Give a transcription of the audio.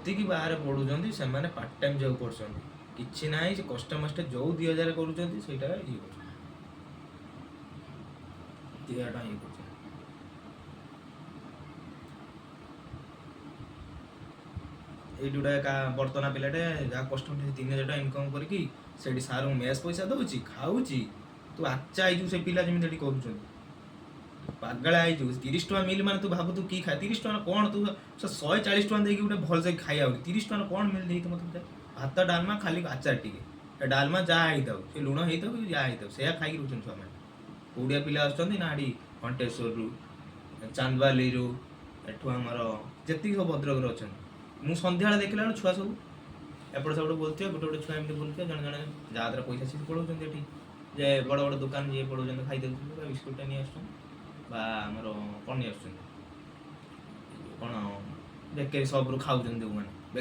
ଯେତିକି ବାହାରେ ପଢ଼ୁଛନ୍ତି ସେମାନେ ପାର୍ଟ ଟାଇମ୍ ଜବ୍ କରୁଛନ୍ତି, କିଛି ନାହିଁ ସେ କଷ୍ଟମଷ୍ଟେ ଯେଉଁ 2000 କରୁଛନ୍ତି ସେଇଟା ଇଏ କରୁଛନ୍ତି, 1000 ଟଙ୍କା ଇଏ କରୁଛନ୍ତି। ଏଇଠି ଗୋଟେ ବର୍ତ୍ତନା ପିଲାଟେ ଯାହା କଷ୍ଟମଷ୍ଟେ 3000 ଟଙ୍କା ଇନକମ୍ କରିକି ସେଇଠି ସାର୍ଙ୍କୁ ମେସ୍ ପଇସା ଦେଉଛି, ଖାଉଛି। ତୁ ଆଚ୍ଛା ହେଇଯିବୁ ସେ ପିଲା ଯେମିତି ଏଠି କରୁଛନ୍ତି, ପାଗଳା ହେଇଯିବୁ। 30 ଟଙ୍କା ମିଲ୍ ମାନେ ତୁ ଭାବୁ ତୁ କି ଖା 30 ଟଙ୍କା କ'ଣ ତୁ 140 ଟଙ୍କା ଦେଇକି ଗୋଟେ ଭଲସେ ଖାଇବା 30 ଟଙ୍କା କ'ଣ ମିଲ୍ ଦେଇକି ମୋତେ ଭାତ ଡାଲମା ଖାଲି ଆଚାର ଟିକେ, ଡାଲମା ଯାହା ହେଇଥାଉ ସେ ଲୁଣ ହେଇଥାଉ କି ଯାହା ହେଇଥାଉ ସେଇଆ ଖାଇକି ରହୁଛନ୍ତି ଛୁଆମାନେ। କୋଉଡ଼ିଆ ପିଲା ଆସୁଛନ୍ତି ନା ଏଠି ଘଣ୍ଟେଶ୍ୱରରୁ, ଚାନ୍ଦବାଲିରୁ, ଏଠୁ ଆମର ଯେତିକି ସବୁ ଭଦ୍ରକରେ ଅଛନ୍ତି। ମୁଁ ସନ୍ଧ୍ୟାବେଳେ ଦେଖିଲା ବେଳକୁ ଛୁଆ ସବୁ ଏପଟ ସେପଟ ବୁଲୁଥିବେ, ଗୋଟେ ଗୋଟେ ଛୁଆ ଏମିତି ବୁଲୁଥିବେ, ଜଣେ ଜଣେ ଯାହା ଦ୍ୱାରା ପଇସା ସିଏ ପଳାଉଛନ୍ତି ଏଠି ଯେ ବଡ଼ ବଡ଼ ଦୋକାନ ଯିଏ ପଳାଉଛନ୍ତି ଖାଇଦେଉଛନ୍ତି ବା ବିସ୍କୁଟ୍ଟା ନେଇ ଆସୁଛନ୍ତି ବା ଆମର କ'ଣ ନେଇ ଆସୁଛନ୍ତି କ'ଣ ବେକେରୀ ସପ୍ରୁ ଖାଉଛନ୍ତି ଯେଉଁମାନେ ବେକେରୀ